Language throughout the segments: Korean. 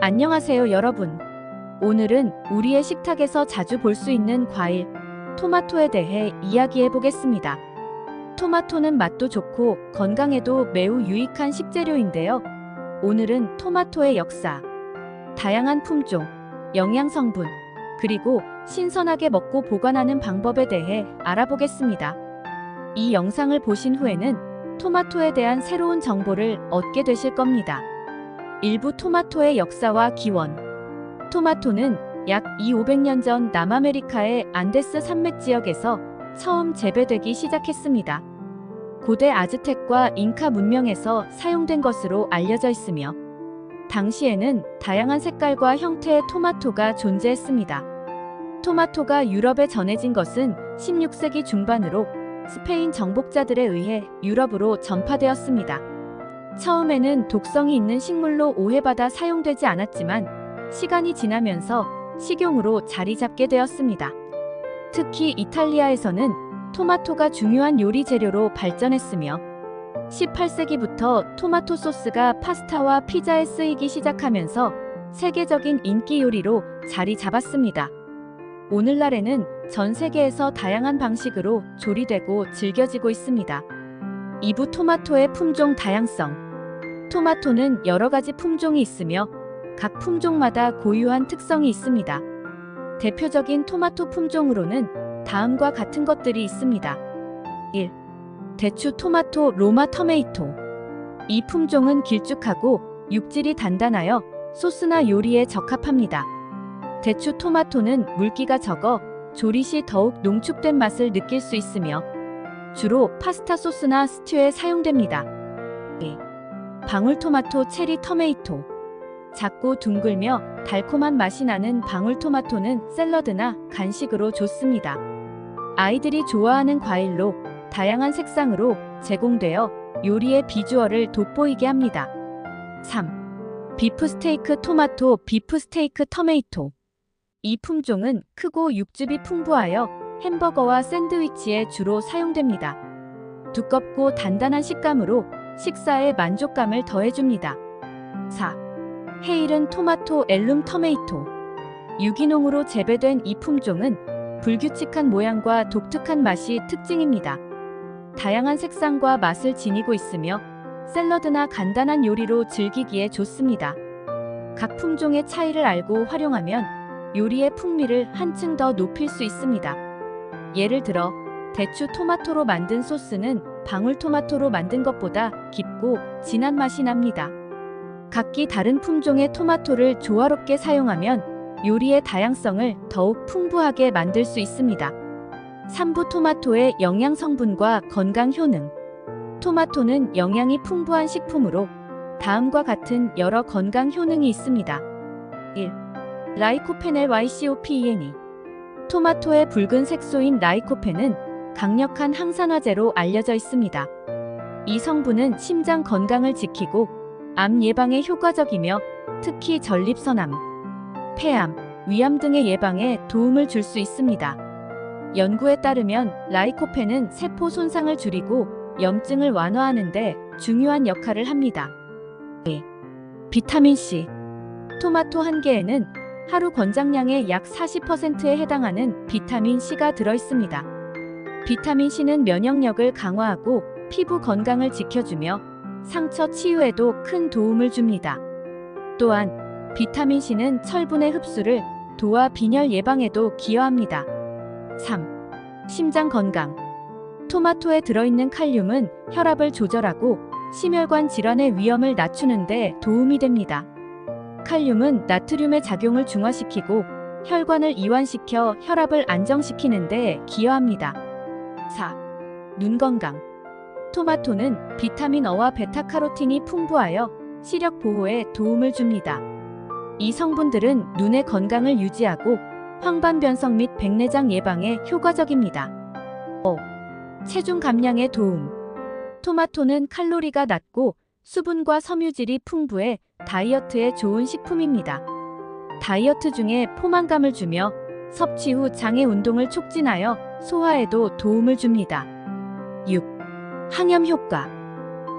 안녕하세요, 여러분. 오늘은 우리의 식탁에서 자주 볼 수 있는 과일, 토마토에 대해 이야기해 보겠습니다. 토마토는 맛도 좋고 건강에도 매우 유익한 식재료인데요. 오늘은 토마토의 역사, 다양한 품종, 영양 성분, 그리고 신선하게 먹고 보관하는 방법에 대해 알아보겠습니다. 이 영상을 보신 후에는 토마토에 대한 새로운 정보를 얻게 되실 겁니다. 일부 토마토의 역사와 기원. 토마토는 약 2,500년 전 남아메리카의 안데스 산맥 지역에서 처음 재배되기 시작했습니다. 고대 아즈텍과 잉카 문명에서 사용된 것으로 알려져 있으며 당시에는 다양한 색깔과 형태의 토마토가 존재했습니다. 토마토가 유럽에 전해진 것은 16세기 중반으로 스페인 정복자들에 의해 유럽으로 전파되었습니다. 처음에는 독성이 있는 식물로 오해받아 사용되지 않았지만 시간이 지나면서 식용으로 자리 잡게 되었습니다. 특히 이탈리아에서는 토마토가 중요한 요리 재료로 발전했으며 18세기부터 토마토 소스가 파스타와 피자에 쓰이기 시작하면서 세계적인 인기 요리로 자리 잡았습니다. 오늘날에는 전 세계에서 다양한 방식으로 조리되고 즐겨지고 있습니다. 2부 토마토의 품종 다양성. 토마토는 여러 가지 품종이 있으며 각 품종마다 고유한 특성이 있습니다. 대표적인 토마토 품종으로는 다음과 같은 것들이 있습니다. 1. 대추 토마토 로마 토메이토. 이 품종은 길쭉하고 육질이 단단하여 소스나 요리에 적합합니다. 대추 토마토는 물기가 적어 조리 시 더욱 농축된 맛을 느낄 수 있으며 주로 파스타 소스나 스튜에 사용됩니다. 2. 방울토마토 체리 토메이토. 작고 둥글며 달콤한 맛이 나는 방울토마토는 샐러드나 간식으로 좋습니다. 아이들이 좋아하는 과일로 다양한 색상으로 제공되어 요리의 비주얼을 돋보이게 합니다. 3. 비프스테이크 토마토 비프스테이크 토메이토. 이 품종은 크고 육즙이 풍부하여 햄버거와 샌드위치에 주로 사용됩니다. 두껍고 단단한 식감으로 식사에 만족감을 더해줍니다. 4. 헤일은 토마토 엘룸 토메이토. 유기농으로 재배된 이 품종은 불규칙한 모양과 독특한 맛이 특징입니다. 다양한 색상과 맛을 지니고 있으며 샐러드나 간단한 요리로 즐기기에 좋습니다. 각 품종의 차이를 알고 활용하면 요리의 풍미를 한층 더 높일 수 있습니다. 예를 들어 대추 토마토로 만든 소스는 방울토마토로 만든 것보다 깊고 진한 맛이 납니다. 각기 다른 품종의 토마토를 조화롭게 사용하면 요리의 다양성을 더욱 풍부하게 만들 수 있습니다. 3부 토마토의 영양 성분과 건강 효능. 토마토는 영양이 풍부한 식품으로 다음과 같은 여러 건강 효능이 있습니다. 1. 라이코펜의 YCOPENE. 토마토의 붉은 색소인 라이코펜은 강력한 항산화제로 알려져 있습니다. 이 성분은 심장 건강을 지키고 암 예방에 효과적이며 특히 전립선암, 폐암, 위암 등의 예방에 도움을 줄 수 있습니다. 연구에 따르면 라이코펜은 세포 손상을 줄이고 염증을 완화하는 데 중요한 역할을 합니다. 2. 비타민C. 토마토 한 개에는 하루 권장량의 약 40%에 해당하는 비타민C가 들어있습니다. 비타민C는 면역력을 강화하고 피부 건강을 지켜주며 상처 치유에도 큰 도움을 줍니다. 또한 비타민C는 철분의 흡수를 도와 빈혈 예방에도 기여합니다. 3. 심장 건강. 토마토에 들어있는 칼륨은 혈압을 조절하고 심혈관 질환의 위험을 낮추는 데 도움이 됩니다. 칼륨은 나트륨의 작용을 중화시키고 혈관을 이완시켜 혈압을 안정시키는 데 기여합니다. 4. 눈 건강. 토마토는 비타민 A와 베타카로틴이 풍부하여 시력 보호에 도움을 줍니다. 이 성분들은 눈의 건강을 유지하고 황반변성 및 백내장 예방에 효과적입니다. 5. 체중 감량에 도움. 토마토는 칼로리가 낮고 수분과 섬유질이 풍부해 다이어트에 좋은 식품입니다. 다이어트 중에 포만감을 주며 섭취 후 장의 운동을 촉진하여 소화에도 도움을 줍니다. 6. 항염 효과.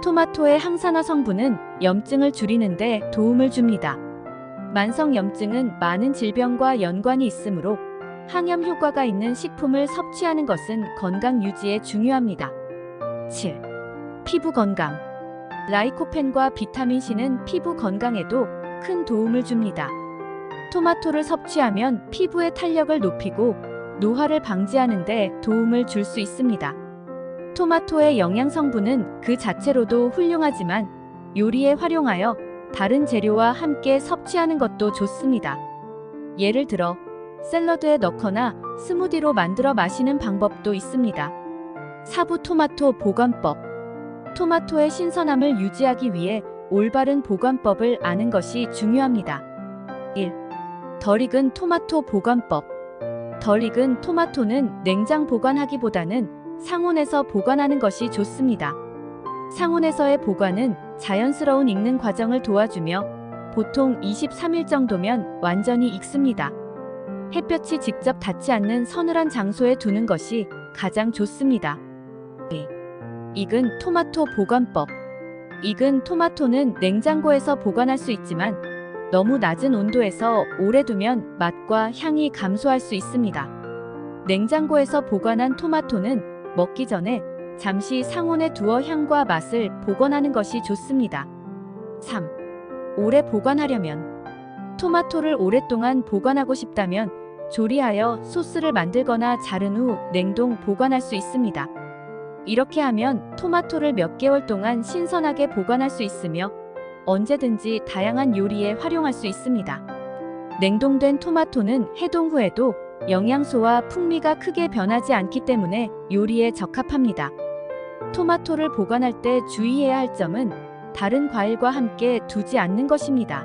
토마토의 항산화 성분은 염증을 줄이는 데 도움을 줍니다. 만성염증은 많은 질병과 연관이 있으므로 항염 효과가 있는 식품을 섭취하는 것은 건강 유지에 중요합니다. 7. 피부 건강. 라이코펜과 비타민C는 피부 건강에도 큰 도움을 줍니다. 토마토를 섭취하면 피부의 탄력을 높이고 노화를 방지하는 데 도움을 줄 수 있습니다. 토마토의 영양 성분은 그 자체로도 훌륭하지만 요리에 활용하여 다른 재료와 함께 섭취하는 것도 좋습니다. 예를 들어 샐러드에 넣거나 스무디로 만들어 마시는 방법도 있습니다. 사부 토마토 보관법. 토마토의 신선함을 유지하기 위해 올바른 보관법을 아는 것이 중요합니다. 1. 덜 익은 토마토 보관법. 덜 익은 토마토는 냉장 보관하기보다는 상온에서 보관하는 것이 좋습니다. 상온에서의 보관은 자연스러운 익는 과정을 도와주며 보통 23일 정도면 완전히 익습니다. 햇볕이 직접 닿지 않는 서늘한 장소에 두는 것이 가장 좋습니다. 2. 익은 토마토 보관법. 익은 토마토는 냉장고에서 보관할 수 있지만 너무 낮은 온도에서 오래 두면 맛과 향이 감소할 수 있습니다. 냉장고에서 보관한 토마토는 먹기 전에 잠시 상온에 두어 향과 맛을 복원하는 것이 좋습니다. 3. 오래 보관하려면. 토마토를 오랫동안 보관하고 싶다면 조리하여 소스를 만들거나 자른 후 냉동 보관할 수 있습니다. 이렇게 하면 토마토를 몇 개월 동안 신선하게 보관할 수 있으며 언제든지 다양한 요리에 활용할 수 있습니다. 냉동된 토마토는 해동 후에도 영양소와 풍미가 크게 변하지 않기 때문에 요리에 적합합니다. 토마토를 보관할 때 주의해야 할 점은 다른 과일과 함께 두지 않는 것입니다.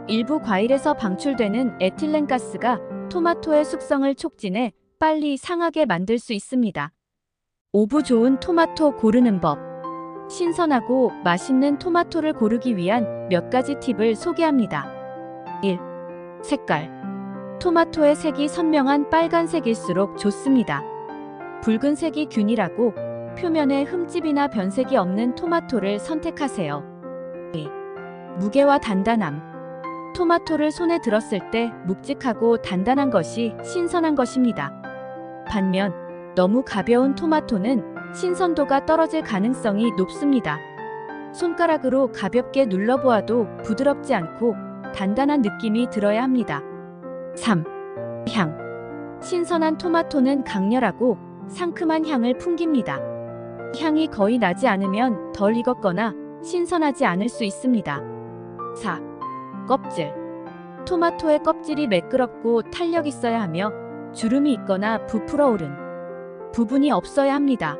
일부 과일에서 방출되는 에틸렌가스가 토마토의 숙성을 촉진해 빨리 상하게 만들 수 있습니다. 오부 좋은 토마토 고르는 법. 신선하고 맛있는 토마토를 고르기 위한 몇 가지 팁을 소개합니다. 1. 색깔. 토마토의 색이 선명한 빨간색일수록 좋습니다. 붉은색이 균일하고 표면에 흠집이나 변색이 없는 토마토를 선택하세요. 2. 무게와 단단함. 토마토를 손에 들었을 때 묵직하고 단단한 것이 신선한 것입니다. 반면 너무 가벼운 토마토는 신선도가 떨어질 가능성이 높습니다. 손가락으로 가볍게 눌러보아도 부드럽지 않고 단단한 느낌이 들어야 합니다. 3. 향. 신선한 토마토는 강렬하고 상큼한 향을 풍깁니다. 향이 거의 나지 않으면 덜 익었거나 신선하지 않을 수 있습니다. 4. 껍질. 토마토의 껍질이 매끄럽고 탄력 있어야 하며 주름이 있거나 부풀어 오른 부분이 없어야 합니다.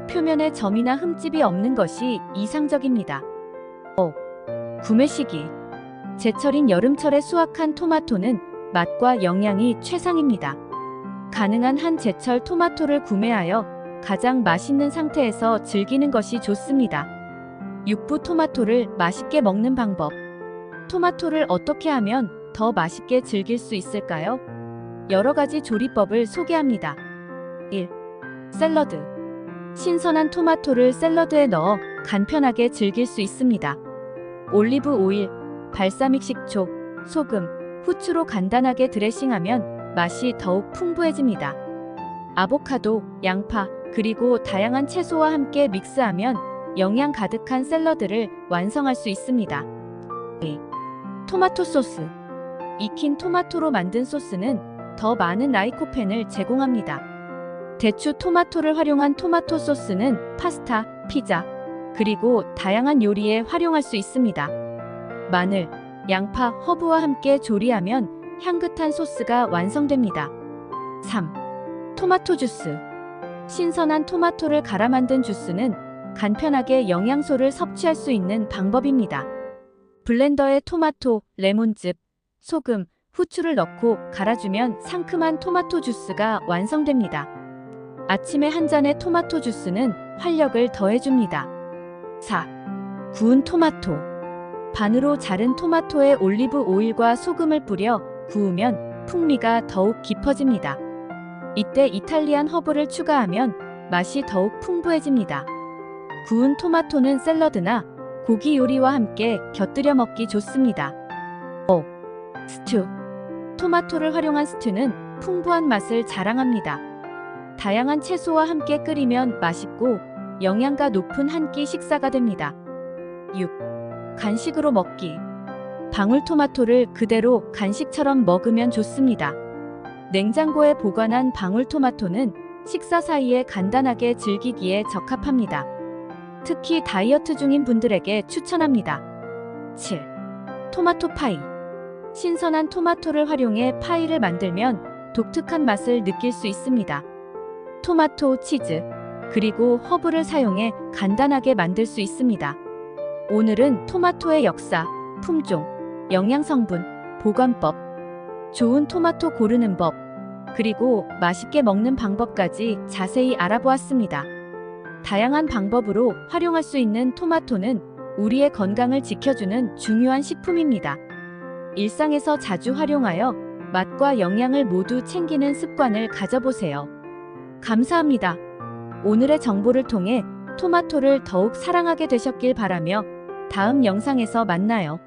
표면에 점이나 흠집이 없는 것이 이상적입니다. 5. 구매 시기. 제철인 여름철에 수확한 토마토는 맛과 영양이 최상입니다. 가능한 한 제철 토마토를 구매하여 가장 맛있는 상태에서 즐기는 것이 좋습니다. 육부 토마토를 맛있게 먹는 방법. 토마토를 어떻게 하면 더 맛있게 즐길 수 있을까요? 여러 가지 조리법을 소개합니다. 1. 샐러드. 신선한 토마토를 샐러드에 넣어 간편하게 즐길 수 있습니다. 올리브 오일, 발사믹 식초, 소금, 후추로 간단하게 드레싱하면 맛이 더욱 풍부해집니다. 아보카도, 양파, 그리고 다양한 채소와 함께 믹스하면 영양 가득한 샐러드를 완성할 수 있습니다. 2. 토마토 소스. 익힌 토마토로 만든 소스는 더 많은 라이코펜을 제공합니다. 대추 토마토를 활용한 토마토 소스는 파스타, 피자, 그리고 다양한 요리에 활용할 수 있습니다. 마늘, 양파, 허브와 함께 조리하면 향긋한 소스가 완성됩니다. 3. 토마토 주스. 신선한 토마토를 갈아 만든 주스는 간편하게 영양소를 섭취할 수 있는 방법입니다. 블렌더에 토마토, 레몬즙, 소금, 후추를 넣고 갈아주면 상큼한 토마토 주스가 완성됩니다. 아침에 한 잔의 토마토 주스는 활력을 더해줍니다. 4. 구운 토마토. 반으로 자른 토마토에 올리브 오일과 소금을 뿌려 구우면 풍미가 더욱 깊어집니다. 이때 이탈리안 허브를 추가하면 맛이 더욱 풍부해집니다. 구운 토마토는 샐러드나 고기 요리와 함께 곁들여 먹기 좋습니다. 5. 스튜. 토마토를 활용한 스튜는 풍부한 맛을 자랑합니다. 다양한 채소와 함께 끓이면 맛있고 영양가 높은 한 끼 식사가 됩니다. 6. 간식으로 먹기. 방울토마토를 그대로 간식처럼 먹으면 좋습니다. 냉장고에 보관한 방울토마토는 식사 사이에 간단하게 즐기기에 적합합니다. 특히 다이어트 중인 분들에게 추천합니다. 7. 토마토 파이. 신선한 토마토를 활용해 파이를 만들면 독특한 맛을 느낄 수 있습니다. 토마토, 치즈, 그리고 허브를 사용해 간단하게 만들 수 있습니다. 오늘은 토마토의 역사, 품종, 영양 성분, 보관법, 좋은 토마토 고르는 법, 그리고 맛있게 먹는 방법까지 자세히 알아보았습니다. 다양한 방법으로 활용할 수 있는 토마토는 우리의 건강을 지켜주는 중요한 식품입니다. 일상에서 자주 활용하여 맛과 영양을 모두 챙기는 습관을 가져보세요. 감사합니다. 오늘의 정보를 통해 토마토를 더욱 사랑하게 되셨길 바라며 다음 영상에서 만나요.